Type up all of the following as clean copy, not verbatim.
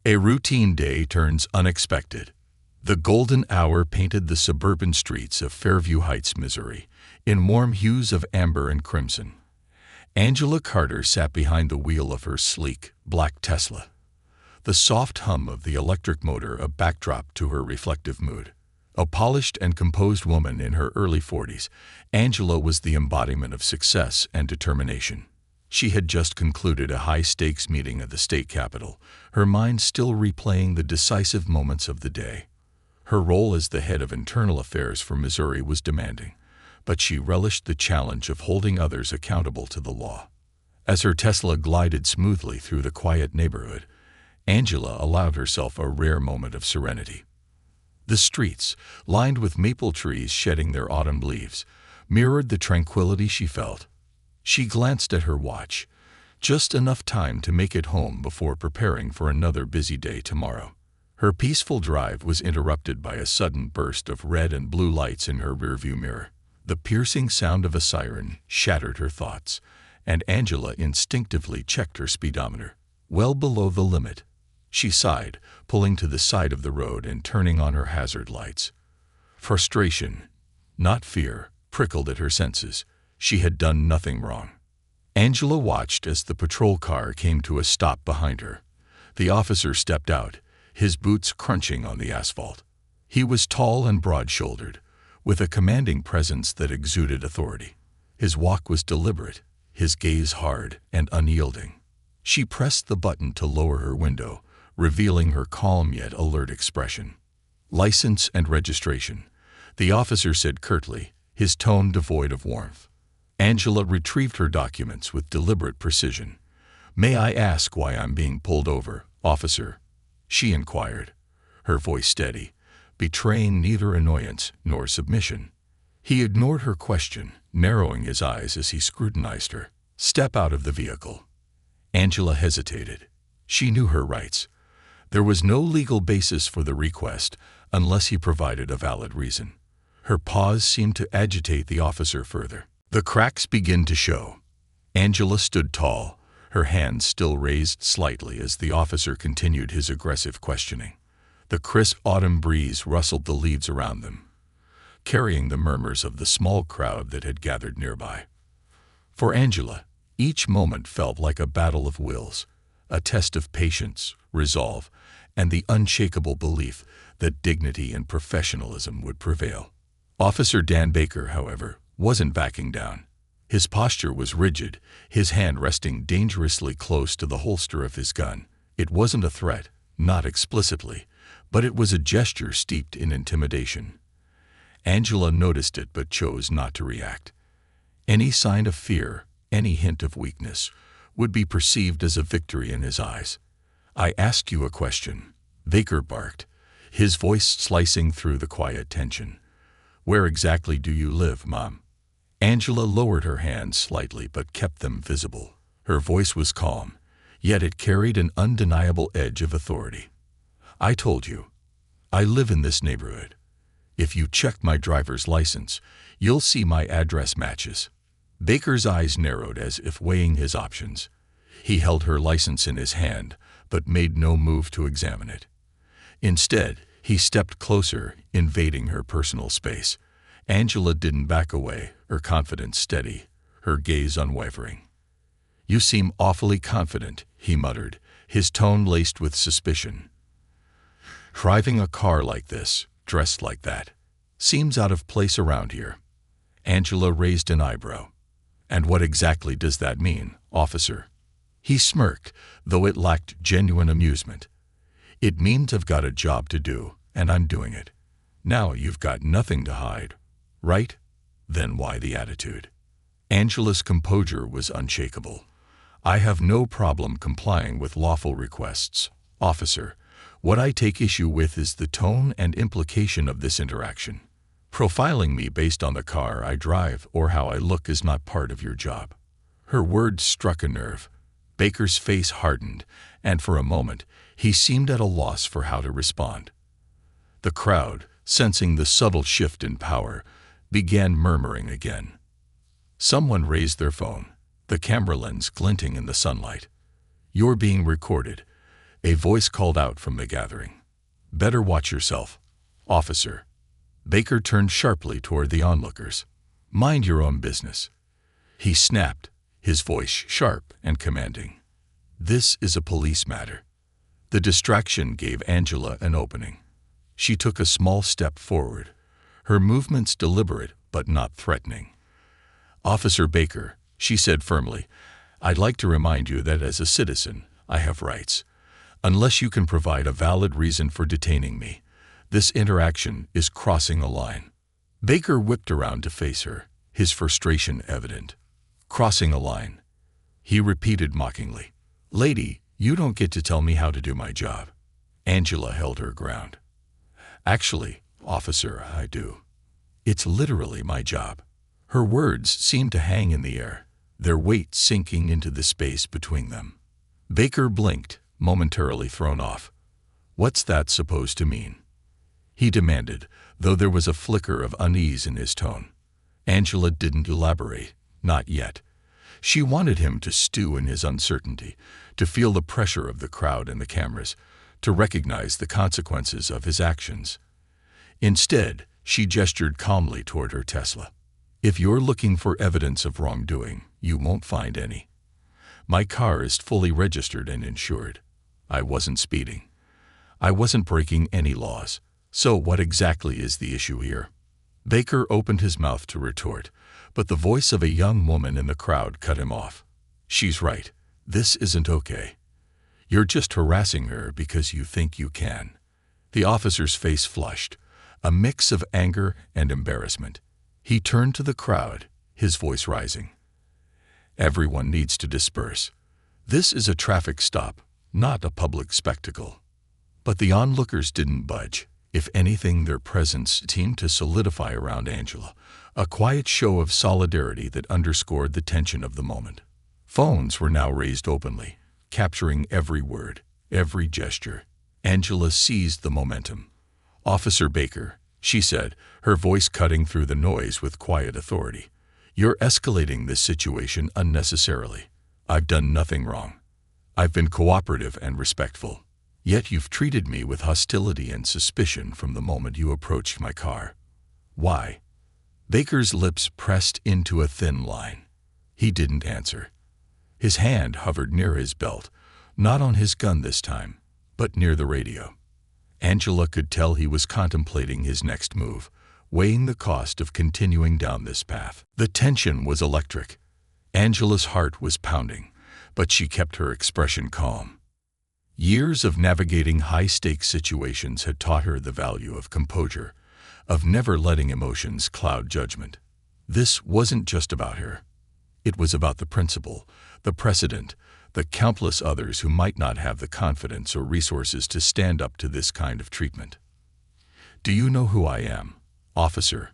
A routine day turns unexpected. The golden hour painted the suburban streets of Fairview Heights, Missouri, in warm hues of amber and crimson. Angela Carter sat behind the wheel of her sleek, black Tesla, the soft hum of the electric motor a backdrop to her reflective mood. A polished and composed woman in her early 40s, Angela was the embodiment of success and determination. She had just concluded a high-stakes meeting at the state capitol, her mind still replaying the decisive moments of the day. Her role as the head of internal affairs for Missouri was demanding, but she relished the challenge of holding others accountable to the law. As her Tesla glided smoothly through the quiet neighborhood, Angela allowed herself a rare moment of serenity. The streets, lined with maple trees shedding their autumn leaves, mirrored the tranquility she felt. She glanced at her watch, just enough time to make it home before preparing for another busy day tomorrow. Her peaceful drive was interrupted by a sudden burst of red and blue lights in her rearview mirror. The piercing sound of a siren shattered her thoughts, and Angela instinctively checked her speedometer. Well below the limit. She sighed, pulling to the side of the road and turning on her hazard lights. Frustration, not fear, prickled at her senses. She had done nothing wrong. Angela watched as the patrol car came to a stop behind her. The officer stepped out, his boots crunching on the asphalt. He was tall and broad-shouldered, with a commanding presence that exuded authority. His walk was deliberate, his gaze hard and unyielding. She pressed the button to lower her window, revealing her calm yet alert expression. "License and registration," the officer said curtly, his tone devoid of warmth. Angela retrieved her documents with deliberate precision. "May I ask why I'm being pulled over, officer?" she inquired, her voice steady, betraying neither annoyance nor submission. He ignored her question, narrowing his eyes as he scrutinized her. "Step out of the vehicle." Angela hesitated. She knew her rights. There was no legal basis for the request unless he provided a valid reason. Her pause seemed to agitate the officer further. The cracks began to show. Angela stood tall, her hands still raised slightly as the officer continued his aggressive questioning. The crisp autumn breeze rustled the leaves around them, carrying the murmurs of the small crowd that had gathered nearby. For Angela, each moment felt like a battle of wills, a test of patience, resolve, and the unshakable belief that dignity and professionalism would prevail. Officer Dan Baker, however, wasn't backing down. His posture was rigid, his hand resting dangerously close to the holster of his gun. It wasn't a threat, not explicitly, but it was a gesture steeped in intimidation. Angela noticed it but chose not to react. Any sign of fear, any hint of weakness, would be perceived as a victory in his eyes. "I asked you a question," Baker barked, his voice slicing through the quiet tension. "Where exactly do you live, Mom?" Angela lowered her hands slightly but kept them visible. Her voice was calm, yet it carried an undeniable edge of authority. "I told you. I live in this neighborhood. If you check my driver's license, you'll see my address matches." Baker's eyes narrowed as if weighing his options. He held her license in his hand, but made no move to examine it. Instead, he stepped closer, invading her personal space. Angela didn't back away, her confidence steady, her gaze unwavering. "You seem awfully confident," he muttered, his tone laced with suspicion. "Driving a car like this, dressed like that, seems out of place around here." Angela raised an eyebrow. "And what exactly does that mean, officer?" He smirked, though it lacked genuine amusement. "It means I've got a job to do, and I'm doing it. Now you've got nothing to hide, right? Then why the attitude?" Angela's composure was unshakable. "I have no problem complying with lawful requests, officer. What I take issue with is the tone and implication of this interaction. Profiling me based on the car I drive or how I look is not part of your job." Her words struck a nerve. Baker's face hardened, and for a moment, he seemed at a loss for how to respond. The crowd, sensing the subtle shift in power, began murmuring again. Someone raised their phone, the camera lens glinting in the sunlight. "You're being recorded," A voice called out from the gathering. "Better watch yourself, officer." Baker turned sharply toward the onlookers. "Mind your own business," he snapped, his voice sharp and commanding. "This is a police matter." The distraction gave Angela an opening. She took a small step forward, her movements deliberate but not threatening. "Officer Baker," she said firmly, "I'd like to remind you that as a citizen, I have rights. Unless you can provide a valid reason for detaining me, this interaction is crossing a line." Baker whipped around to face her, his frustration evident. "Crossing a line," he repeated mockingly. "Lady, you don't get to tell me how to do my job." Angela held her ground. "Actually, officer, I do. It's literally my job." Her words seemed to hang in the air, their weight sinking into the space between them. Baker blinked, momentarily thrown off. "What's that supposed to mean?" he demanded, though there was a flicker of unease in his tone. Angela didn't elaborate, not yet. She wanted him to stew in his uncertainty, to feel the pressure of the crowd and the cameras, to recognize the consequences of his actions. Instead, she gestured calmly toward her Tesla. "If you're looking for evidence of wrongdoing, you won't find any. My car is fully registered and insured. I wasn't speeding. I wasn't breaking any laws. So what exactly is the issue here?" Baker opened his mouth to retort, but the voice of a young woman in the crowd cut him off. "She's right. This isn't okay. You're just harassing her because you think you can." The officer's face flushed, a mix of anger and embarrassment. He turned to the crowd, his voice rising. "Everyone needs to disperse. This is a traffic stop, not a public spectacle." But the onlookers didn't budge. If anything, their presence seemed to solidify around Angela, a quiet show of solidarity that underscored the tension of the moment. Phones were now raised openly, capturing every word, every gesture. Angela seized the momentum. "Officer Baker," she said, her voice cutting through the noise with quiet authority, "you're escalating this situation unnecessarily. I've done nothing wrong. I've been cooperative and respectful. Yet you've treated me with hostility and suspicion from the moment you approached my car. Why?" Baker's lips pressed into a thin line. He didn't answer. His hand hovered near his belt, not on his gun this time, but near the radio. Angela could tell he was contemplating his next move, weighing the cost of continuing down this path. The tension was electric. Angela's heart was pounding, but she kept her expression calm. Years of navigating high-stakes situations had taught her the value of composure, of never letting emotions cloud judgment. This wasn't just about her. It was about the principle, the precedent, the countless others who might not have the confidence or resources to stand up to this kind of treatment. "Do you know who I am, officer?"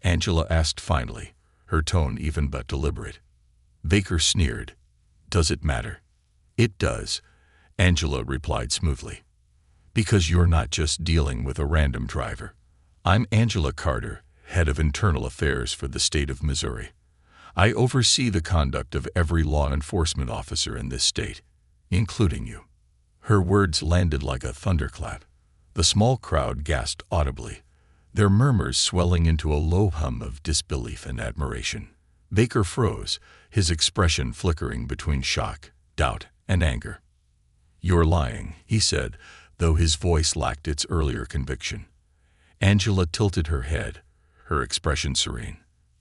Angela asked finally, her tone even but deliberate. Baker sneered. "Does it matter?" "It does," Angela replied smoothly. "Because you're not just dealing with a random driver. I'm Angela Carter, head of internal affairs for the state of Missouri. I oversee the conduct of every law enforcement officer in this state, including you." Her words landed like a thunderclap. The small crowd gasped audibly, their murmurs swelling into a low hum of disbelief and admiration. Baker froze, his expression flickering between shock, doubt, and anger. "You're lying," he said, though his voice lacked its earlier conviction. Angela tilted her head, her expression serene.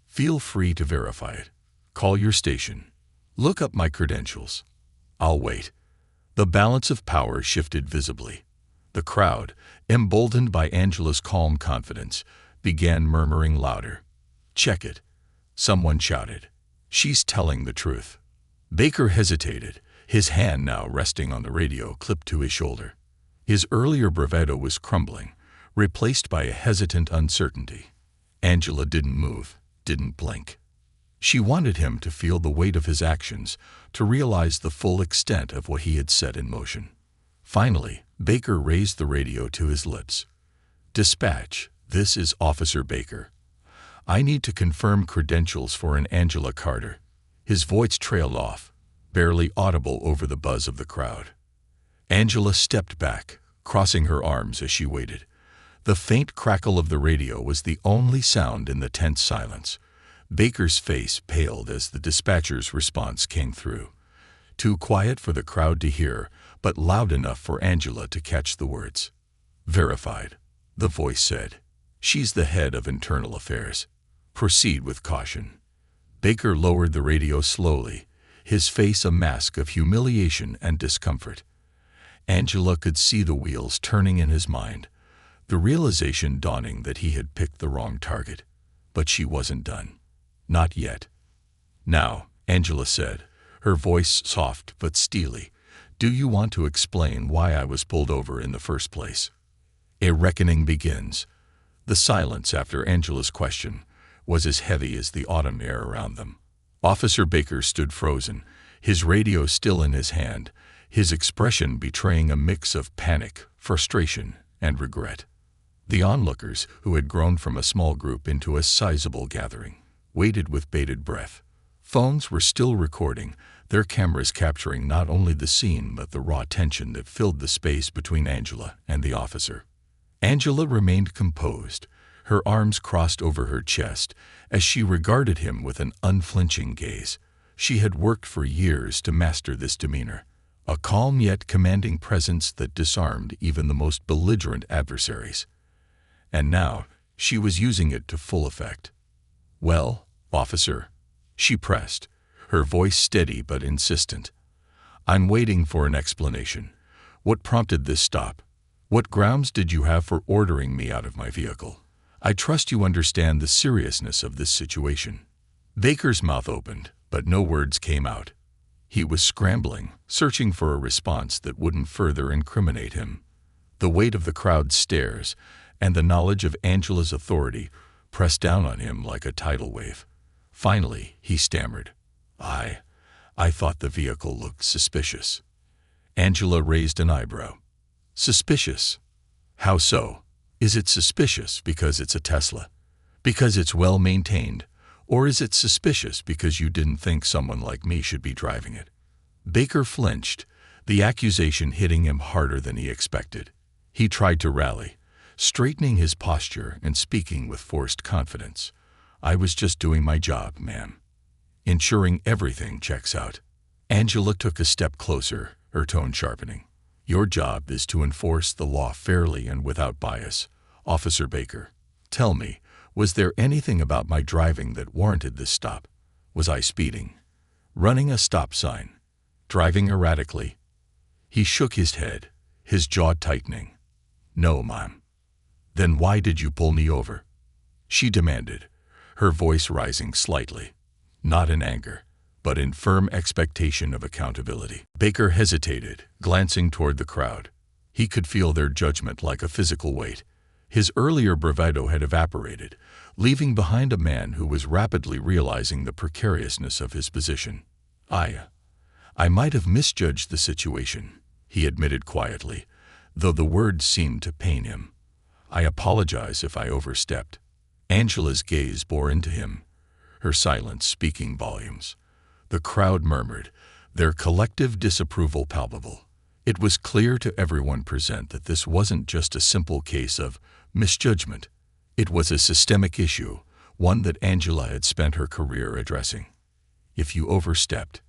"Feel free to verify it. Call your station. Look up my credentials. I'll wait." The balance of power shifted visibly. The crowd, emboldened by Angela's calm confidence, began murmuring louder. "Check it," someone shouted. "She's telling the truth." Baker hesitated, his hand now resting on the radio clipped to his shoulder. His earlier bravado was crumbling, replaced by a hesitant uncertainty. Angela didn't move, didn't blink. She wanted him to feel the weight of his actions, to realize the full extent of what he had set in motion. Finally, Baker raised the radio to his lips. "Dispatch, this is Officer Baker. I need to confirm credentials for an Angela Carter." His voice trailed off, barely audible over the buzz of the crowd. Angela stepped back, crossing her arms as she waited. The faint crackle of the radio was the only sound in the tense silence. Baker's face paled as the dispatcher's response came through. Too quiet for the crowd to hear, but loud enough for Angela to catch the words. "Verified," the voice said. "She's the head of internal affairs. Proceed with caution." Baker lowered the radio slowly, his face a mask of humiliation and discomfort. Angela could see the wheels turning in his mind, the realization dawning that he had picked the wrong target. But she wasn't done. Not yet. "Now," Angela said, her voice soft but steely, "do you want to explain why I was pulled over in the first place?" A reckoning begins. The silence after Angela's question was as heavy as the autumn air around them. Officer Baker stood frozen, his radio still in his hand, his expression betraying a mix of panic, frustration, and regret. The onlookers, who had grown from a small group into a sizable gathering, waited with bated breath. Phones were still recording, their cameras capturing not only the scene but the raw tension that filled the space between Angela and the officer. Angela remained composed, her arms crossed over her chest, as she regarded him with an unflinching gaze. She had worked for years to master this demeanor, a calm yet commanding presence that disarmed even the most belligerent adversaries. And now she was using it to full effect. "Well, officer," she pressed, her voice steady but insistent. "I'm waiting for an explanation. What prompted this stop? What grounds did you have for ordering me out of my vehicle? I trust you understand the seriousness of this situation." Baker's mouth opened, but no words came out. He was scrambling, searching for a response that wouldn't further incriminate him. The weight of the crowd's stares and the knowledge of Angela's authority pressed down on him like a tidal wave. Finally, he stammered, I thought the vehicle looked suspicious." Angela raised an eyebrow. "Suspicious? How so? Is it suspicious because it's a Tesla? Because it's well maintained? Or is it suspicious because you didn't think someone like me should be driving it?" Baker flinched, the accusation hitting him harder than he expected. He tried to rally, straightening his posture and speaking with forced confidence. "I was just doing my job, ma'am. Ensuring everything checks out." Angela took a step closer, her tone sharpening. "Your job is to enforce the law fairly and without bias. Officer Baker, tell me, was there anything about my driving that warranted this stop? Was I speeding? Running a stop sign? Driving erratically?" He shook his head, his jaw tightening. "No, ma'am." "Then why did you pull me over?" she demanded, her voice rising slightly, not in anger, but in firm expectation of accountability. Baker hesitated, glancing toward the crowd. He could feel their judgment like a physical weight. His earlier bravado had evaporated, leaving behind a man who was rapidly realizing the precariousness of his position. I might have misjudged the situation," he admitted quietly, though the words seemed to pain him. "I apologize if I overstepped." Angela's gaze bore into him, her silence speaking volumes. The crowd murmured, their collective disapproval palpable. It was clear to everyone present that this wasn't just a simple case of misjudgment. It was a systemic issue, one that Angela had spent her career addressing. "If you overstepped,"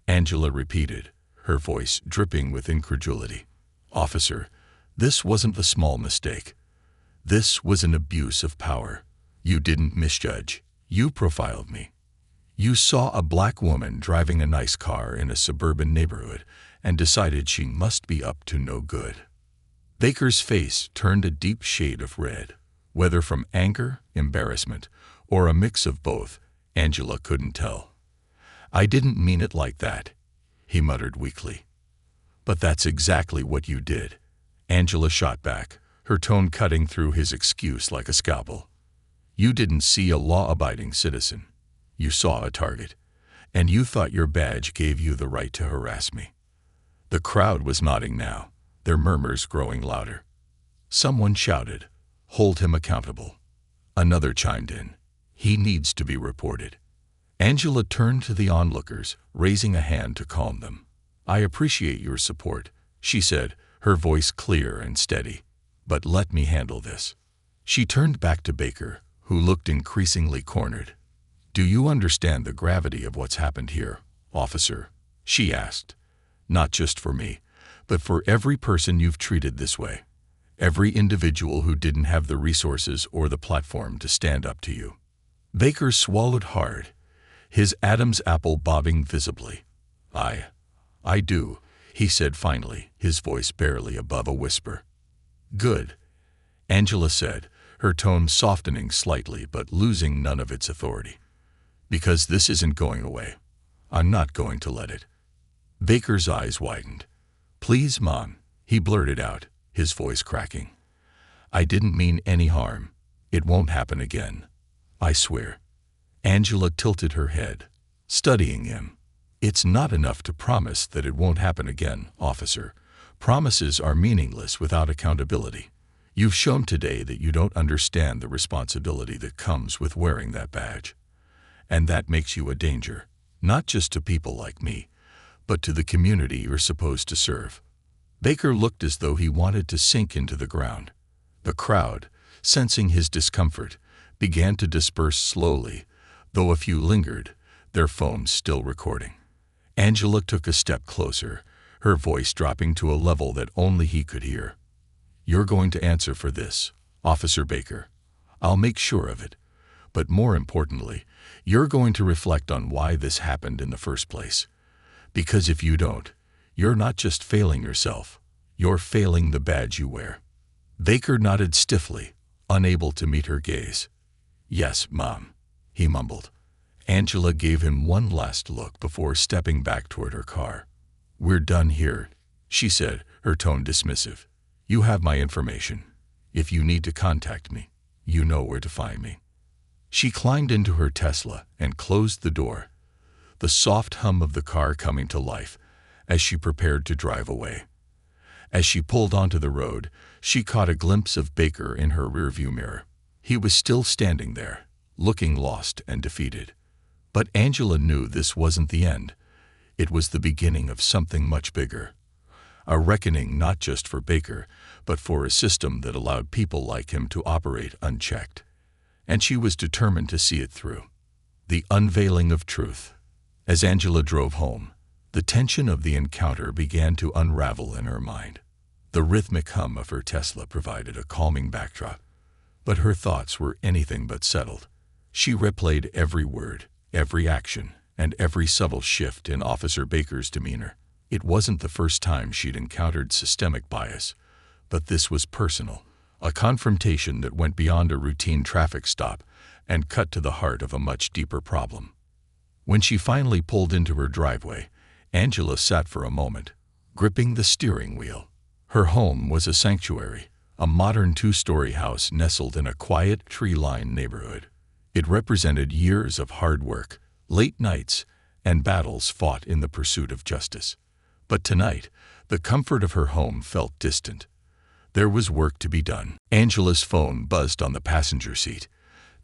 Angela repeated, her voice dripping with incredulity. "Officer, this wasn't a small mistake. This was an abuse of power. You didn't misjudge. You profiled me. You saw a black woman driving a nice car in a suburban neighborhood and decided she must be up to no good." Baker's face turned a deep shade of red. Whether from anger, embarrassment, or a mix of both, Angela couldn't tell. "I didn't mean it like that," he muttered weakly. "But that's exactly what you did," Angela shot back, her tone cutting through his excuse like a scalpel. "You didn't see a law-abiding citizen. You saw a target, and you thought your badge gave you the right to harass me." The crowd was nodding now, their murmurs growing louder. Someone shouted, "Hold him accountable." Another chimed in, "He needs to be reported." Angela turned to the onlookers, raising a hand to calm them. "I appreciate your support," she said, her voice clear and steady. "But let me handle this." She turned back to Baker, who looked increasingly cornered. "Do you understand the gravity of what's happened here, officer?" she asked. "Not just for me, but for every person you've treated this way. Every individual who didn't have the resources or the platform to stand up to you." Baker swallowed hard, his Adam's apple bobbing visibly. I do," he said finally, his voice barely above a whisper. "Good," Angela said, her tone softening slightly but losing none of its authority. "Because this isn't going away. I'm not going to let it." Baker's eyes widened. "Please, Mom," he blurted out, his voice cracking. "I didn't mean any harm. It won't happen again. I swear." Angela tilted her head, studying him. "It's not enough to promise that it won't happen again, officer. Promises are meaningless without accountability. You've shown today that you don't understand the responsibility that comes with wearing that badge. And that makes you a danger, not just to people like me, but to the community you're supposed to serve." Baker looked as though he wanted to sink into the ground. The crowd, sensing his discomfort, began to disperse slowly, though a few lingered, their phones still recording. Angela took a step closer, her voice dropping to a level that only he could hear. "You're going to answer for this, Officer Baker. I'll make sure of it. But more importantly, you're going to reflect on why this happened in the first place. Because if you don't, you're not just failing yourself, you're failing the badge you wear." Baker nodded stiffly, unable to meet her gaze. "Yes, Mom," he mumbled. Angela gave him one last look before stepping back toward her car. "We're done here," she said, her tone dismissive. "You have my information. If you need to contact me, you know where to find me." She climbed into her Tesla and closed the door, the soft hum of the car coming to life as she prepared to drive away. As she pulled onto the road, she caught a glimpse of Baker in her rearview mirror. He was still standing there, looking lost and defeated. But Angela knew this wasn't the end. It was the beginning of something much bigger. A reckoning not just for Baker, but for a system that allowed people like him to operate unchecked. And she was determined to see it through. The unveiling of truth. As Angela drove home, the tension of the encounter began to unravel in her mind. The rhythmic hum of her Tesla provided a calming backdrop, but her thoughts were anything but settled. She replayed every word, every action, and every subtle shift in Officer Baker's demeanor. It wasn't the first time she'd encountered systemic bias, but this was personal, a confrontation that went beyond a routine traffic stop and cut to the heart of a much deeper problem. When she finally pulled into her driveway, Angela sat for a moment, gripping the steering wheel. Her home was a sanctuary, a modern two-story house nestled in a quiet, tree-lined neighborhood. It represented years of hard work, late nights, and battles fought in the pursuit of justice. But tonight, the comfort of her home felt distant. There was work to be done. Angela's phone buzzed on the passenger seat.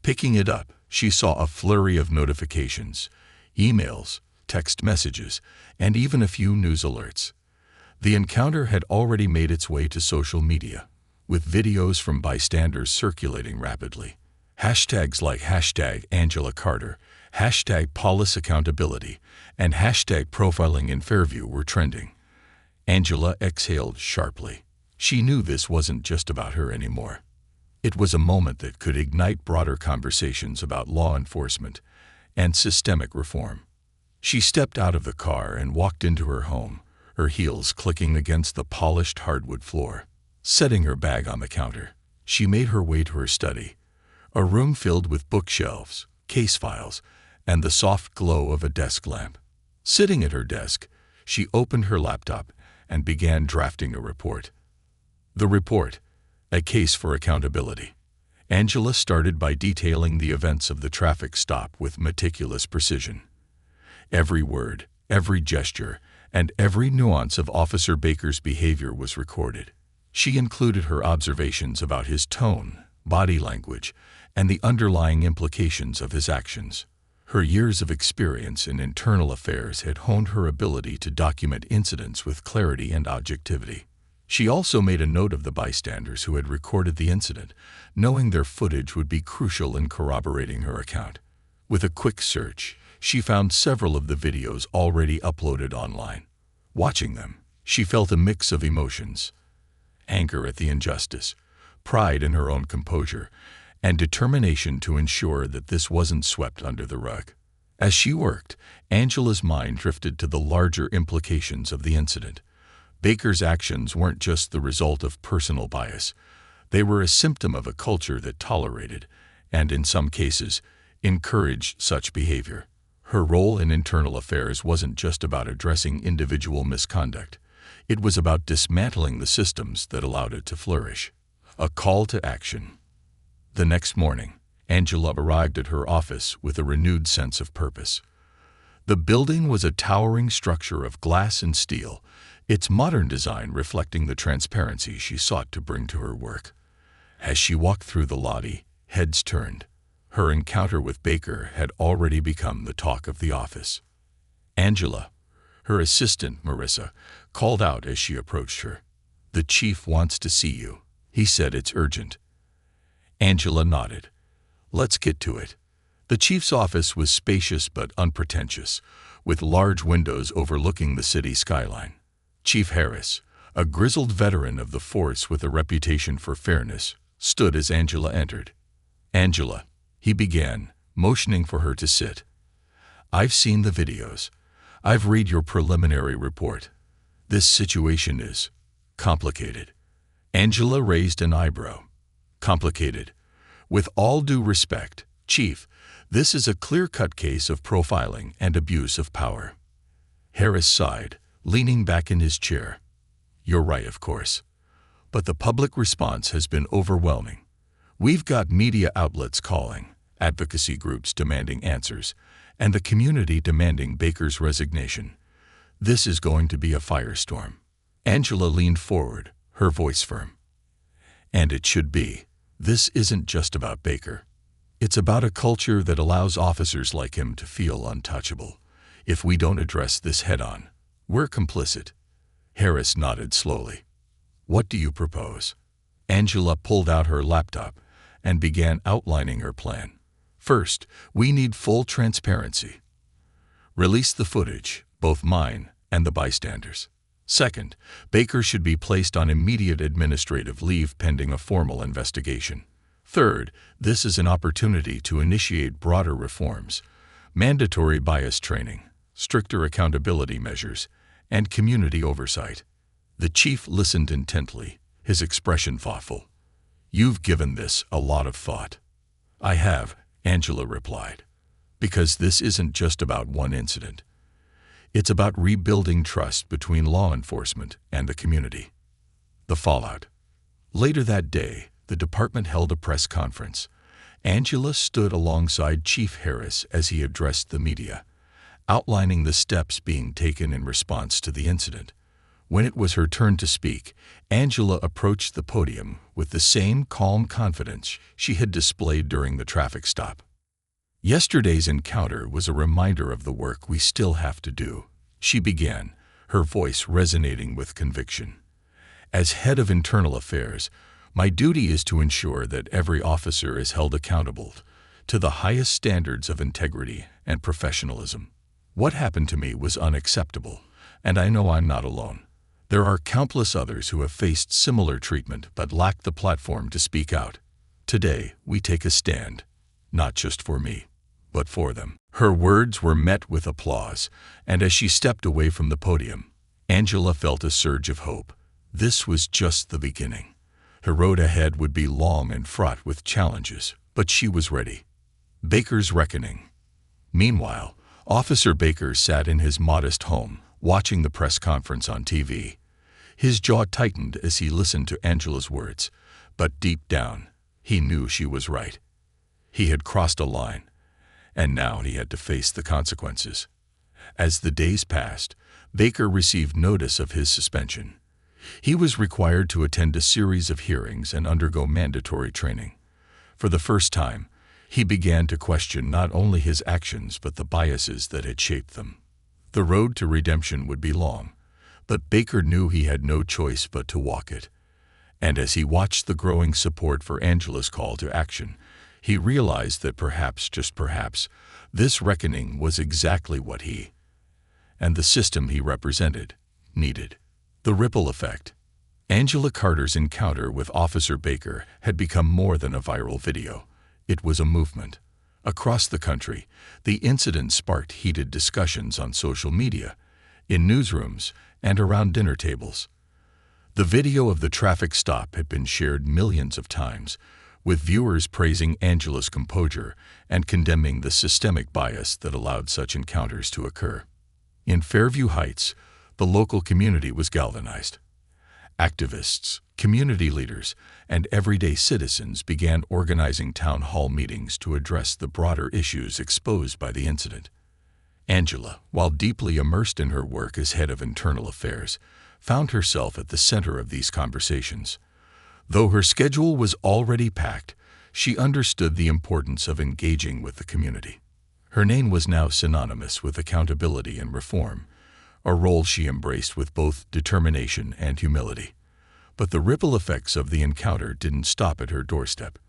Picking it up, she saw a flurry of notifications, emails, text messages, and even a few news alerts. The encounter had already made its way to social media, with videos from bystanders circulating rapidly. Hashtags like #AngelaCarter, #PoliceAccountability, and #profiling in Fairview were trending. Angela exhaled sharply. She knew this wasn't just about her anymore. It was a moment that could ignite broader conversations about law enforcement and systemic reform. She stepped out of the car and walked into her home, her heels clicking against the polished hardwood floor. Setting her bag on the counter, she made her way to her study, a room filled with bookshelves, case files, and the soft glow of a desk lamp. Sitting at her desk, she opened her laptop and began drafting a report. The report, a case for accountability. Angela started by detailing the events of the traffic stop with meticulous precision. Every word, every gesture, and every nuance of Officer Baker's behavior was recorded. She included her observations about his tone, body language, and the underlying implications of his actions. Her years of experience in internal affairs had honed her ability to document incidents with clarity and objectivity. She also made a note of the bystanders who had recorded the incident, knowing their footage would be crucial in corroborating her account. With a quick search, she found several of the videos already uploaded online. Watching them, she felt a mix of emotions: anger at the injustice, pride in her own composure, and determination to ensure that this wasn't swept under the rug. As she worked, Angela's mind drifted to the larger implications of the incident. Baker's actions weren't just the result of personal bias. They were a symptom of a culture that tolerated, and in some cases, encouraged such behavior. Her role in internal affairs wasn't just about addressing individual misconduct. It was about dismantling the systems that allowed it to flourish. A call to action. The next morning, Angela arrived at her office with a renewed sense of purpose. The building was a towering structure of glass and steel, its modern design reflecting the transparency she sought to bring to her work. As she walked through the lobby, heads turned. Her encounter with Baker had already become the talk of the office. Angela, her assistant Marissa, called out as she approached her. "The chief wants to see you," he said. "It's urgent." Angela nodded. "Let's get to it." The chief's office was spacious but unpretentious, with large windows overlooking the city skyline. Chief Harris, a grizzled veteran of the force with a reputation for fairness, stood as Angela entered. "Angela," he began, motioning for her to sit. "I've seen the videos. I've read your preliminary report. This situation is complicated." Angela raised an eyebrow. "Complicated? With all due respect, Chief, this is a clear-cut case of profiling and abuse of power." Harris sighed, leaning back in his chair. "You're right, of course. But the public response has been overwhelming. We've got media outlets calling, advocacy groups demanding answers, and the community demanding Baker's resignation. This is going to be a firestorm." Angela leaned forward, her voice firm. "And it should be. This isn't just about Baker. It's about a culture that allows officers like him to feel untouchable. If we don't address this head-on, we're complicit." Harris nodded slowly. "What do you propose?" Angela pulled out her laptop and began outlining her plan. "First, we need full transparency. Release the footage, both mine and the bystanders. Second, Baker should be placed on immediate administrative leave pending a formal investigation. Third, this is an opportunity to initiate broader reforms: mandatory bias training, stricter accountability measures, and community oversight." The chief listened intently, his expression thoughtful. "You've given this a lot of thought." "I have," Angela replied, "because this isn't just about one incident. It's about rebuilding trust between law enforcement and the community." The fallout. Later that day, the department held a press conference. Angela stood alongside Chief Harris as he addressed the media, outlining the steps being taken in response to the incident. When it was her turn to speak, Angela approached the podium with the same calm confidence she had displayed during the traffic stop. "Yesterday's encounter was a reminder of the work we still have to do," she began, her voice resonating with conviction. "As head of internal affairs, my duty is to ensure that every officer is held accountable to the highest standards of integrity and professionalism. What happened to me was unacceptable, and I know I'm not alone. There are countless others who have faced similar treatment but lack the platform to speak out. Today, we take a stand, not just for me, but for them." Her words were met with applause, and as she stepped away from the podium, Angela felt a surge of hope. This was just the beginning. Her road ahead would be long and fraught with challenges, but she was ready. Baker's reckoning. Meanwhile, Officer Baker sat in his modest home, watching the press conference on TV. His jaw tightened as he listened to Angela's words, but deep down, he knew she was right. He had crossed a line, and now he had to face the consequences. As the days passed, Baker received notice of his suspension. He was required to attend a series of hearings and undergo mandatory training. For the first time, He began to question not only his actions but the biases that had shaped them. The road to redemption would be long, but Baker knew he had no choice but to walk it. And as he watched the growing support for Angela's call to action, he realized that perhaps, just perhaps, this reckoning was exactly what he, and the system he represented, needed. The ripple effect. Angela Carter's encounter with Officer Baker had become more than a viral video. It was a movement. Across the country, the incident sparked heated discussions on social media, in newsrooms, and around dinner tables. The video of the traffic stop had been shared millions of times, with viewers praising Angela's composure and condemning the systemic bias that allowed such encounters to occur. In Fairview Heights, the local community was galvanized. Activists, community leaders, and everyday citizens began organizing town hall meetings to address the broader issues exposed by the incident. Angela, while deeply immersed in her work as head of internal affairs, found herself at the center of these conversations. Though her schedule was already packed, she understood the importance of engaging with the community. Her name was now synonymous with accountability and reform, a role she embraced with both determination and humility. But the ripple effects of the encounter didn't stop at her doorstep.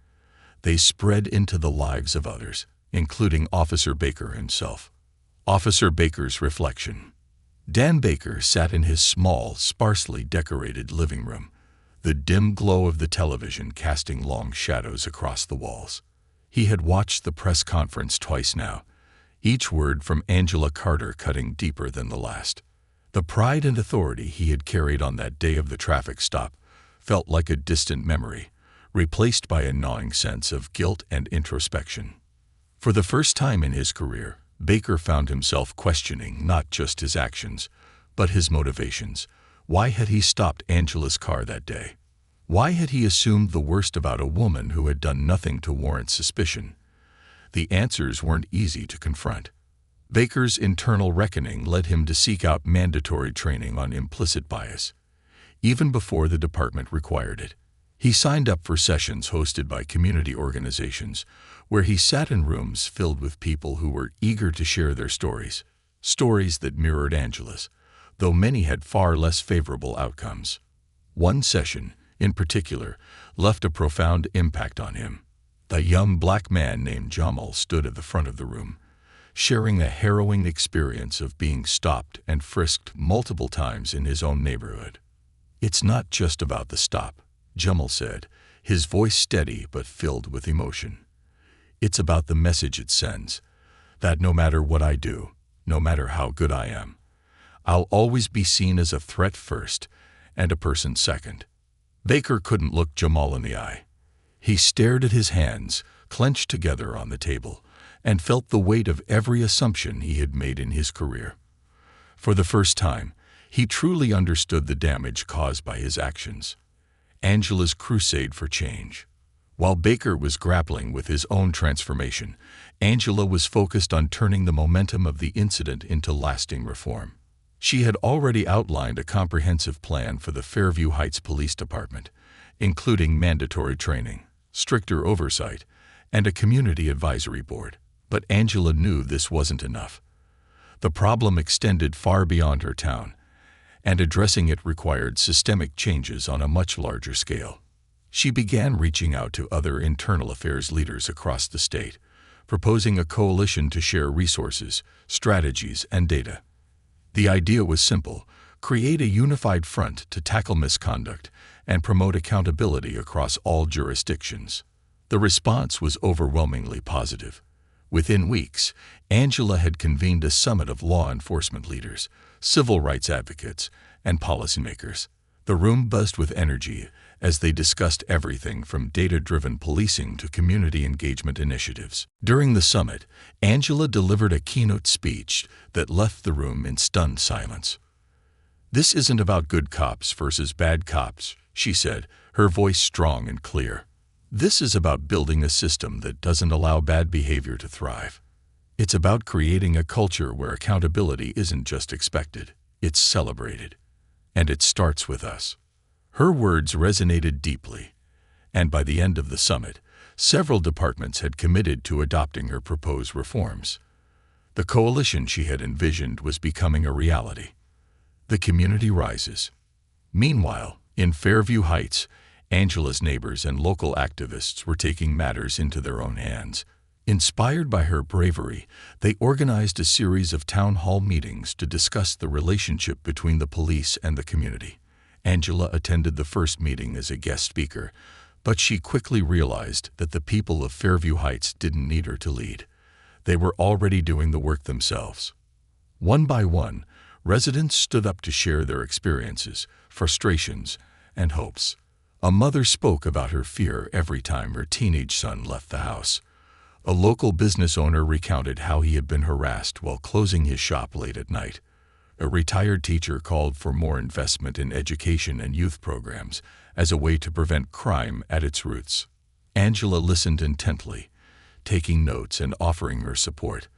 They spread into the lives of others, including Officer Baker himself. Officer Baker's reflection. Dan Baker sat in his small, sparsely decorated living room, the dim glow of the television casting long shadows across the walls. He had watched the press conference twice now, each word from Angela Carter cutting deeper than the last. The pride and authority he had carried on that day of the traffic stop felt like a distant memory, replaced by a gnawing sense of guilt and introspection. For the first time in his career, Baker found himself questioning not just his actions, but his motivations. Why had he stopped Angela's car that day? Why had he assumed the worst about a woman who had done nothing to warrant suspicion? The answers weren't easy to confront. Baker's internal reckoning led him to seek out mandatory training on implicit bias, even before the department required it. He signed up for sessions hosted by community organizations, where he sat in rooms filled with people who were eager to share their stories that mirrored Angela's, though many had far less favorable outcomes. One session, in particular, left a profound impact on him. A young black man named Jamal stood at the front of the room, sharing the harrowing experience of being stopped and frisked multiple times in his own neighborhood. "It's not just about the stop," Jamal said, his voice steady but filled with emotion. "It's about the message it sends, that no matter what I do, no matter how good I am, I'll always be seen as a threat first and a person second." Baker couldn't look Jamal in the eye. He stared at his hands, clenched together on the table, and felt the weight of every assumption he had made in his career. For the first time, he truly understood the damage caused by his actions. Angela's crusade for change. While Baker was grappling with his own transformation, Angela was focused on turning the momentum of the incident into lasting reform. She had already outlined a comprehensive plan for the Fairview Heights Police Department, including mandatory training, stricter oversight, and a community advisory board. But Angela knew this wasn't enough. The problem extended far beyond her town, and addressing it required systemic changes on a much larger scale. She began reaching out to other internal affairs leaders across the state, proposing a coalition to share resources, strategies, and data. The idea was simple: create a unified front to tackle misconduct and promote accountability across all jurisdictions. The response was overwhelmingly positive. Within weeks, Angela had convened a summit of law enforcement leaders, civil rights advocates, and policymakers. The room buzzed with energy as they discussed everything from data-driven policing to community engagement initiatives. During the summit, Angela delivered a keynote speech that left the room in stunned silence. "This isn't about good cops versus bad cops," she said, her voice strong and clear. "This is about building a system that doesn't allow bad behavior to thrive. It's about creating a culture where accountability isn't just expected, it's celebrated. And it starts with us." Her words resonated deeply, and by the end of the summit, Several departments had committed to adopting her proposed reforms. The coalition she had envisioned was becoming a reality. The community rises. Meanwhile, in Fairview Heights, Angela's neighbors and local activists were taking matters into their own hands. Inspired by her bravery, they organized a series of town hall meetings to discuss the relationship between the police and the community. Angela attended the first meeting as a guest speaker, but she quickly realized that the people of Fairview Heights didn't need her to lead. They were already doing the work themselves. One by one, residents stood up to share their experiences, frustrations, and hopes. A mother spoke about her fear every time her teenage son left the house. A local business owner recounted how he had been harassed while closing his shop late at night. A retired teacher called for more investment in education and youth programs as a way to prevent crime at its roots. Angela listened intently, taking notes and offering her support.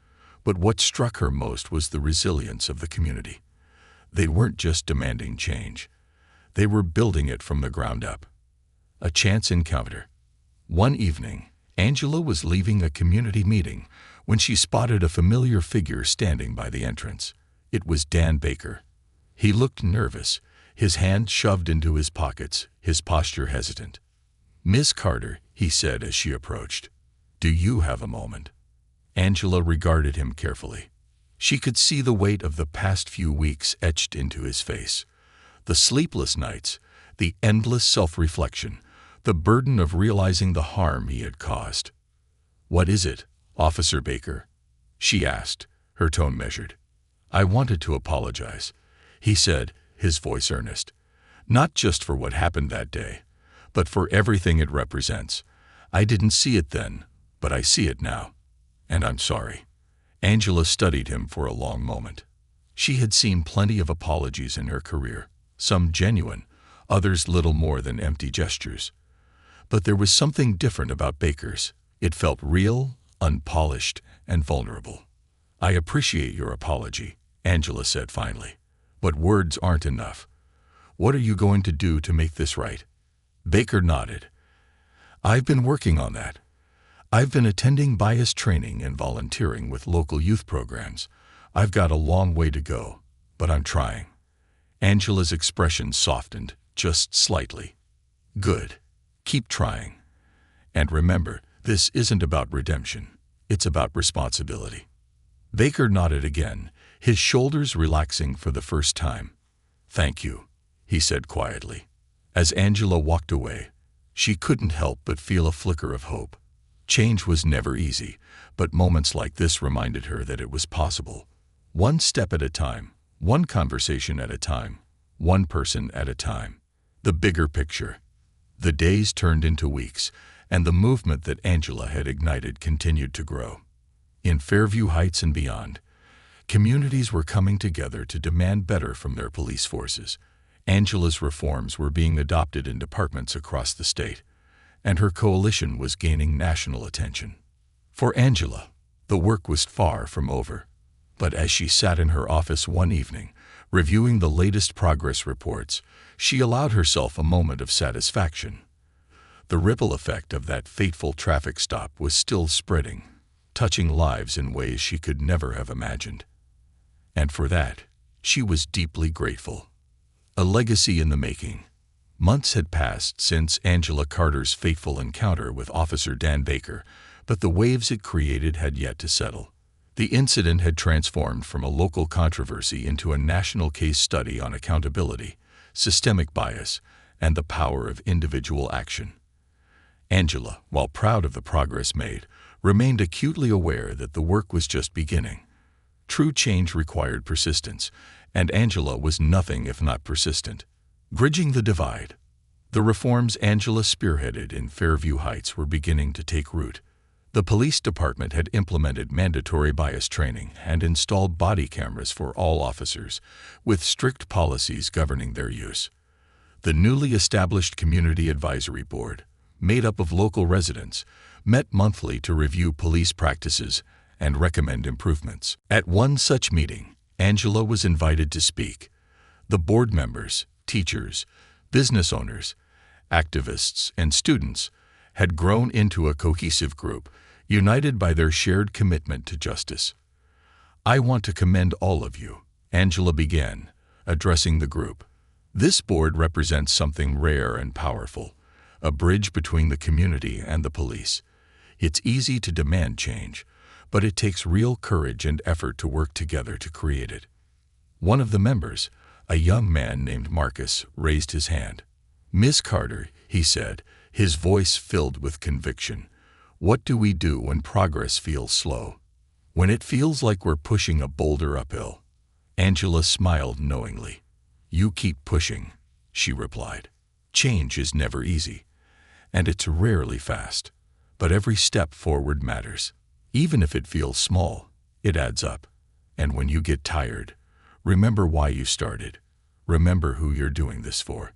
But what struck her most was the resilience of the community. They weren't just demanding change. They were building it from the ground up. A chance encounter. One evening, Angela was leaving a community meeting when she spotted a familiar figure standing by the entrance. It was Dan Baker. He looked nervous, his hands shoved into his pockets, his posture hesitant. "Miss Carter," he said as she approached, "do you have a moment?" Angela regarded him carefully. She could see the weight of the past few weeks etched into his face. The sleepless nights, the endless self-reflection, the burden of realizing the harm he had caused. "What is it, Officer Baker?" she asked, her tone measured. "I wanted to apologize," he said, his voice earnest. "Not just for what happened that day, but for everything it represents. I didn't see it then, but I see it now. And I'm sorry." Angela studied him for a long moment. She had seen plenty of apologies in her career, some genuine, others little more than empty gestures. But there was something different about Baker's. It felt real, unpolished, and vulnerable. "I appreciate your apology," Angela said finally, "but words aren't enough. What are you going to do to make this right?" Baker nodded. "I've been working on that. I've been attending bias training and volunteering with local youth programs. I've got a long way to go, but I'm trying." Angela's expression softened, just slightly. "Good. Keep trying. And remember, this isn't about redemption. It's about responsibility." Baker nodded again, his shoulders relaxing for the first time. "Thank you," he said quietly. As Angela walked away, she couldn't help but feel a flicker of hope. Change was never easy, but moments like this reminded her that it was possible. One step at a time, one conversation at a time, one person at a time. The bigger picture. The days turned into weeks, and the movement that Angela had ignited continued to grow. In Fairview Heights and beyond, communities were coming together to demand better from their police forces. Angela's reforms were being adopted in departments across the state, and her coalition was gaining national attention. For Angela, the work was far from over. But as she sat in her office one evening, reviewing the latest progress reports, she allowed herself a moment of satisfaction. The ripple effect of that fateful traffic stop was still spreading, touching lives in ways she could never have imagined. And for that, she was deeply grateful. A legacy in the making. Months had passed since Angela Carter's fateful encounter with Officer Dan Baker, but the waves it created had yet to settle. The incident had transformed from a local controversy into a national case study on accountability, systemic bias, and the power of individual action. Angela, while proud of the progress made, remained acutely aware that the work was just beginning. True change required persistence, and Angela was nothing if not persistent. Bridging the divide. The reforms Angela spearheaded in Fairview Heights were beginning to take root. The police department had implemented mandatory bias training and installed body cameras for all officers, with strict policies governing their use. The newly established Community Advisory Board, made up of local residents, met monthly to review police practices and recommend improvements. At one such meeting, Angela was invited to speak. The board members, teachers, business owners, activists, and students had grown into a cohesive group, united by their shared commitment to justice. "I want to commend all of you," Angela began, addressing the group. "This board represents something rare and powerful, a bridge between the community and the police. It's easy to demand change, but it takes real courage and effort to work together to create it." One of the members, a young man named Marcus, raised his hand. "Miss Carter," he said, his voice filled with conviction, "what do we do when progress feels slow? When it feels like we're pushing a boulder uphill?" Angela smiled knowingly. "You keep pushing," she replied. "Change is never easy, and it's rarely fast, but every step forward matters. Even if it feels small, it adds up. And when you get tired, remember why you started. Remember who you're doing this for."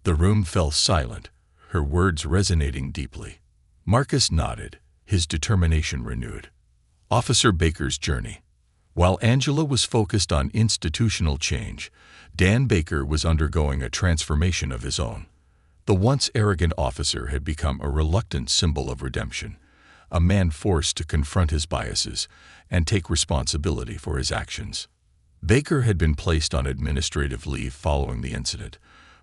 The room fell silent, her words resonating deeply. Marcus nodded, his determination renewed. Officer Baker's journey. While Angela was focused on institutional change, Dan Baker was undergoing a transformation of his own. The once arrogant officer had become a reluctant symbol of redemption, a man forced to confront his biases and take responsibility for his actions. Baker had been placed on administrative leave following the incident,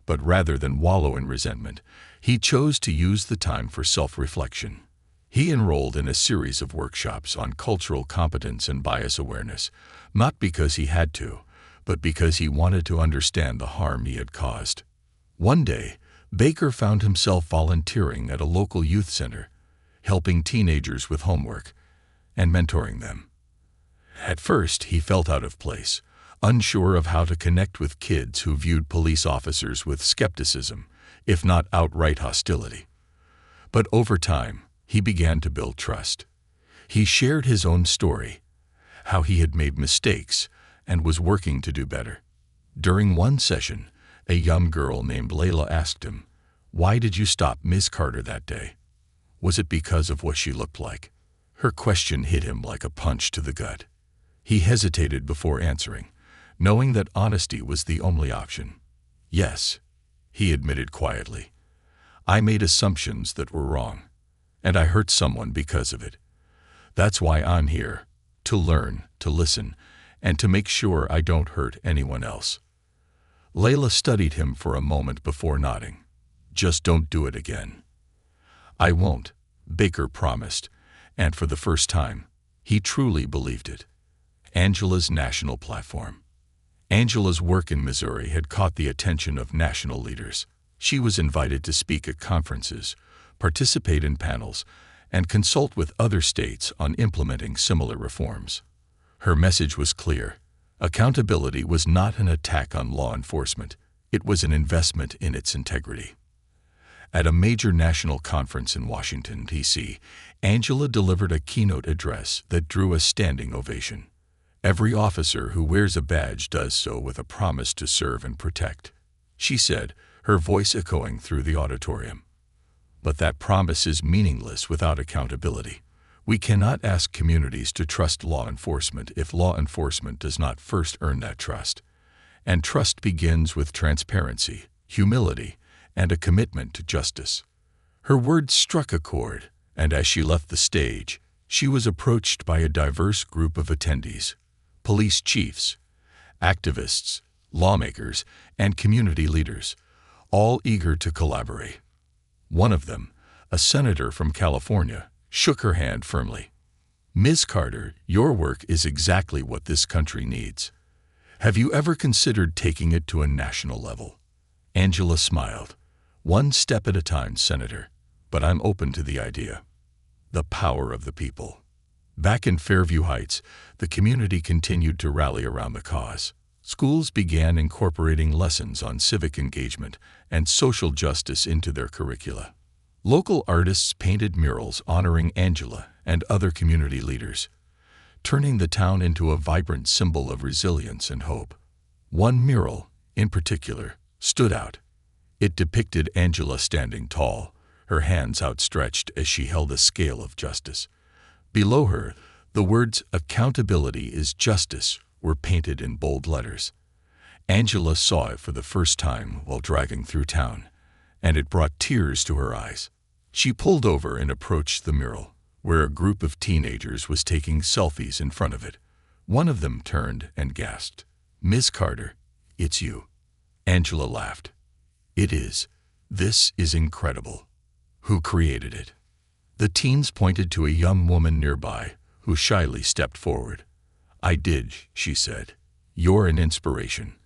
but rather than wallow in resentment, he chose to use the time for self-reflection. He enrolled in a series of workshops on cultural competence and bias awareness, not because he had to, but because he wanted to understand the harm he had caused. One day, Baker found himself volunteering at a local youth center, helping teenagers with homework and mentoring them. At first, he felt out of place, unsure of how to connect with kids who viewed police officers with skepticism, if not outright hostility. But over time, he began to build trust. He shared his own story, how he had made mistakes and was working to do better. During one session, a young girl named Layla asked him, "Why did you stop Miss Carter that day? Was it because of what she looked like?" Her question hit him like a punch to the gut. He hesitated before answering, knowing that honesty was the only option. "Yes," he admitted quietly. "I made assumptions that were wrong, and I hurt someone because of it. That's why I'm here, to learn, to listen, and to make sure I don't hurt anyone else." Layla studied him for a moment before nodding. "Just don't do it again." "I won't," Baker promised, and for the first time, he truly believed it. Angela's national platform. Angela's work in Missouri had caught the attention of national leaders. She was invited to speak at conferences, participate in panels, and consult with other states on implementing similar reforms. Her message was clear. Accountability was not an attack on law enforcement. It was an investment in its integrity. At a major national conference in Washington, D.C., Angela delivered a keynote address that drew a standing ovation. "Every officer who wears a badge does so with a promise to serve and protect," she said, her voice echoing through the auditorium. "But that promise is meaningless without accountability. We cannot ask communities to trust law enforcement if law enforcement does not first earn that trust. And trust begins with transparency, humility, and a commitment to justice." Her words struck a chord, and as she left the stage, she was approached by a diverse group of attendees: police chiefs, activists, lawmakers, and community leaders, all eager to collaborate. One of them, a senator from California, shook her hand firmly. "Ms. Carter, your work is exactly what this country needs. Have you ever considered taking it to a national level?" Angela smiled. "One step at a time, Senator, but I'm open to the idea." The power of the people. Back in Fairview Heights, the community continued to rally around the cause. Schools began incorporating lessons on civic engagement and social justice into their curricula. Local artists painted murals honoring Angela and other community leaders, turning the town into a vibrant symbol of resilience and hope. One mural, in particular, stood out. It depicted Angela standing tall, her hands outstretched as she held a scale of justice. Below her, the words "Accountability is justice" were painted in bold letters. Angela saw it for the first time while driving through town, and it brought tears to her eyes. She pulled over and approached the mural, where a group of teenagers was taking selfies in front of it. One of them turned and gasped, "Ms. Carter, it's you." Angela laughed. "It is. This is incredible. Who created it?" The teens pointed to a young woman nearby, who shyly stepped forward. "I did," she said. "You're an inspiration.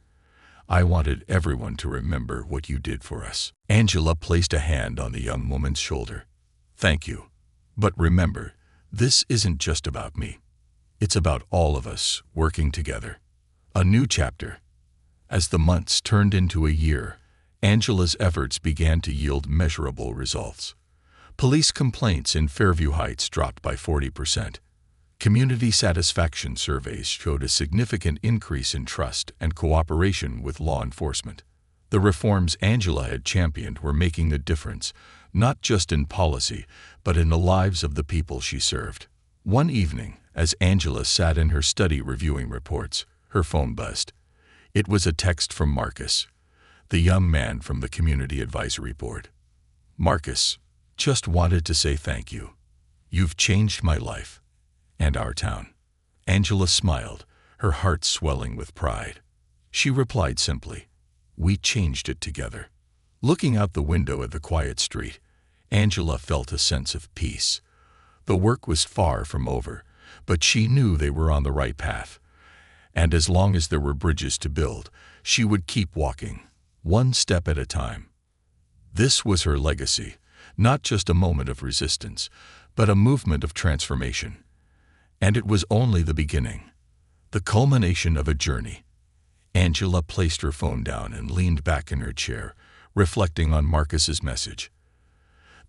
I wanted everyone to remember what you did for us." Angela placed a hand on the young woman's shoulder. "Thank you. But remember, this isn't just about me. It's about all of us working together." A new chapter. As the months turned into a year, Angela's efforts began to yield measurable results. Police complaints in Fairview Heights dropped by 40%. Community satisfaction surveys showed a significant increase in trust and cooperation with law enforcement. The reforms Angela had championed were making a difference, not just in policy, but in the lives of the people she served. One evening, as Angela sat in her study reviewing reports, her phone buzzed. It was a text from Marcus, the young man from the Community Advisory Board. "Marcus, just wanted to say thank you. You've changed my life and our town." Angela smiled, her heart swelling with pride. She replied simply, "We changed it together." Looking out the window at the quiet street, Angela felt a sense of peace. The work was far from over, but she knew they were on the right path. And as long as there were bridges to build, she would keep walking, one step at a time. This was her legacy, not just a moment of resistance, but a movement of transformation. And it was only the beginning, the culmination of a journey. Angela placed her phone down and leaned back in her chair, reflecting on Marcus's message.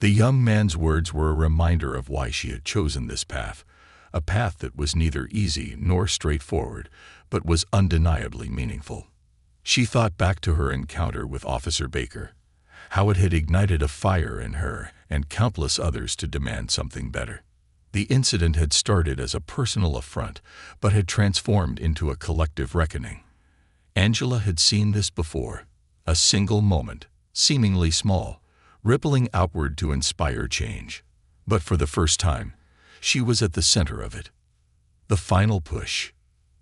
The young man's words were a reminder of why she had chosen this path, a path that was neither easy nor straightforward, but was undeniably meaningful. She thought back to her encounter with Officer Baker, how it had ignited a fire in her and countless others to demand something better. The incident had started as a personal affront, but had transformed into a collective reckoning. Angela had seen this before, a single moment, seemingly small, rippling outward to inspire change. But for the first time, she was at the center of it. The final push.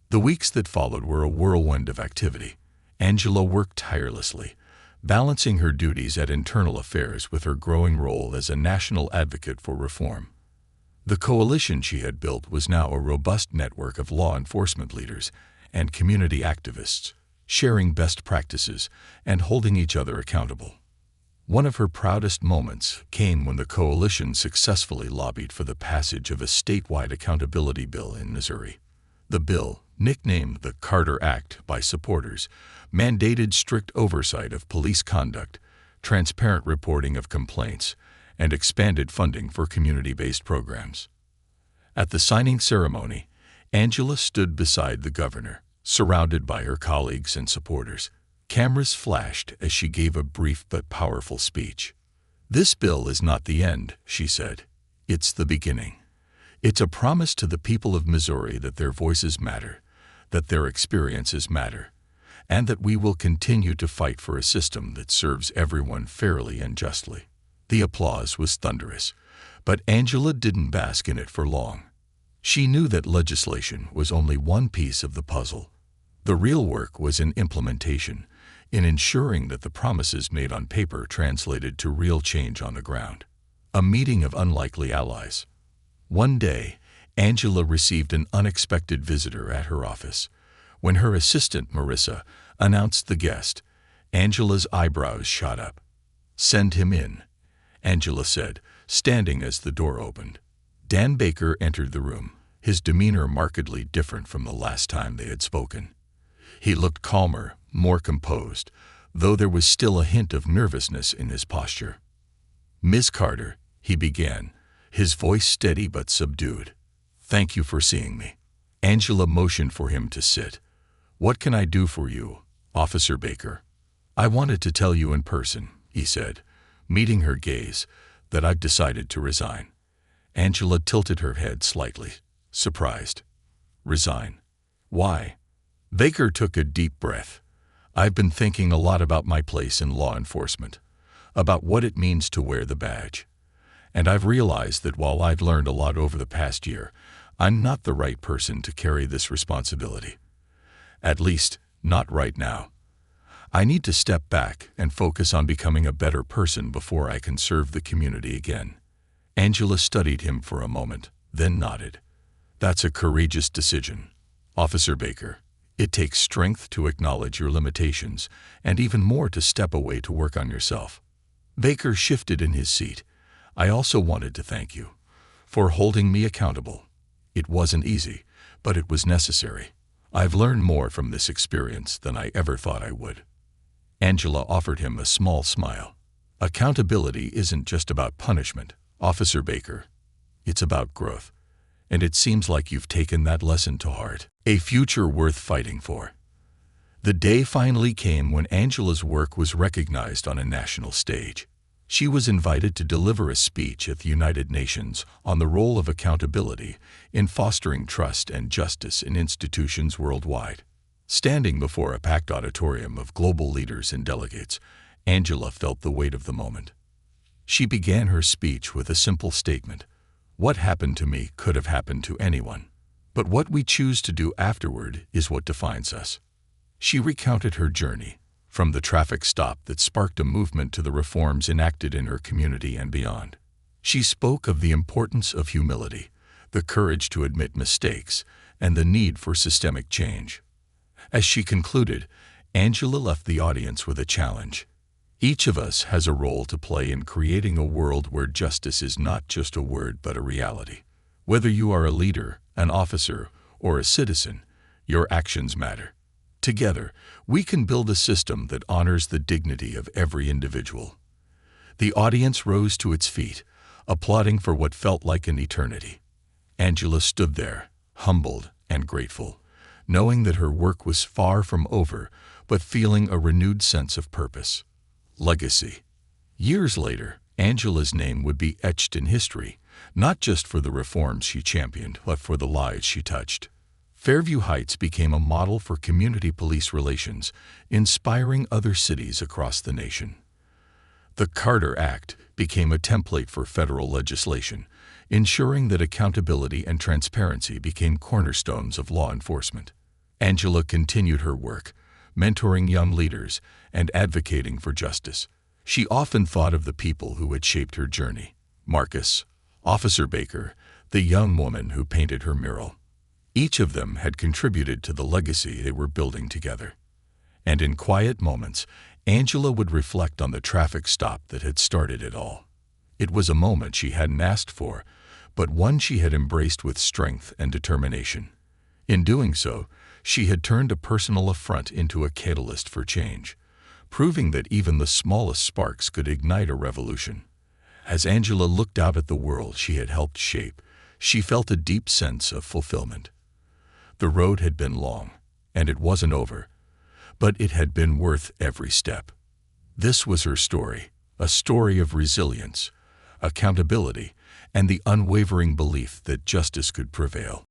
The weeks that followed were a whirlwind of activity. Angela worked tirelessly, balancing her duties at internal affairs with her growing role as a national advocate for reform. The coalition she had built was now a robust network of law enforcement leaders and community activists, sharing best practices and holding each other accountable. One of her proudest moments came when the coalition successfully lobbied for the passage of a statewide accountability bill in Missouri. The bill, nicknamed the Carter Act by supporters, mandated strict oversight of police conduct, transparent reporting of complaints, and expanded funding for community-based programs. At the signing ceremony, Angela stood beside the governor, surrounded by her colleagues and supporters. Cameras flashed as she gave a brief but powerful speech. "This bill is not the end," she said. "It's the beginning. It's a promise to the people of Missouri that their voices matter, that their experiences matter, and that we will continue to fight for a system that serves everyone fairly and justly." The applause was thunderous, but Angela didn't bask in it for long. She knew that legislation was only one piece of the puzzle. The real work was in implementation, in ensuring that the promises made on paper translated to real change on the ground. A meeting of unlikely allies. One day, Angela received an unexpected visitor at her office. When her assistant, Marissa, announced the guest, Angela's eyebrows shot up. "Send him in," Angela said, standing as the door opened. Dan Baker entered the room, his demeanor markedly different from the last time they had spoken. He looked calmer, more composed, though there was still a hint of nervousness in his posture. "Miss Carter," he began, his voice steady but subdued. "Thank you for seeing me." Angela motioned for him to sit. "What can I do for you, Officer Baker?" "I wanted to tell you in person," he said, meeting her gaze, "that I've decided to resign." Angela tilted her head slightly, surprised. "Resign? Why?" Baker took a deep breath. "I've been thinking a lot about my place in law enforcement, about what it means to wear the badge. And I've realized that while I've learned a lot over the past year, I'm not the right person to carry this responsibility. At least, not right now. I need to step back and focus on becoming a better person before I can serve the community again. Angela studied him for a moment, then nodded. That's a courageous decision, Officer Baker. It takes strength to acknowledge your limitations, and even more to step away to work on yourself. Baker shifted in his seat. I also wanted to thank you for holding me accountable. It wasn't easy, but it was necessary. I've learned more from this experience than I ever thought I would. Angela offered him a small smile. Accountability isn't just about punishment, Officer Baker. It's about growth. And it seems like you've taken that lesson to heart. A future worth fighting for. The day finally came when Angela's work was recognized on a national stage. She was invited to deliver a speech at the United Nations on the role of accountability in fostering trust and justice in institutions worldwide. Standing before a packed auditorium of global leaders and delegates, Angela felt the weight of the moment. She began her speech with a simple statement: "What happened to me could have happened to anyone. But what we choose to do afterward is what defines us." She recounted her journey, from the traffic stop that sparked a movement to the reforms enacted in her community and beyond. She spoke of the importance of humility, the courage to admit mistakes, and the need for systemic change. As she concluded, Angela left the audience with a challenge. Each of us has a role to play in creating a world where justice is not just a word but a reality. Whether you are a leader, an officer, or a citizen, your actions matter. Together, we can build a system that honors the dignity of every individual. The audience rose to its feet, applauding for what felt like an eternity. Angela stood there, humbled and grateful, knowing that her work was far from over, but feeling a renewed sense of purpose. Legacy. Years later, Angela's name would be etched in history, not just for the reforms she championed, but for the lives she touched. Fairview Heights became a model for community police relations, inspiring other cities across the nation. The Carter Act became a template for federal legislation, ensuring that accountability and transparency became cornerstones of law enforcement. Angela continued her work, mentoring young leaders and advocating for justice. She often thought of the people who had shaped her journey: Marcus, Officer Baker, the young woman who painted her mural. Each of them had contributed to the legacy they were building together. And in quiet moments, Angela would reflect on the traffic stop that had started it all. It was a moment she hadn't asked for, but one she had embraced with strength and determination. In doing so, she had turned a personal affront into a catalyst for change, proving that even the smallest sparks could ignite a revolution. As Angela looked out at the world she had helped shape, she felt a deep sense of fulfillment. The road had been long, and it wasn't over, but it had been worth every step. This was her story, a story of resilience, accountability, and the unwavering belief that justice could prevail.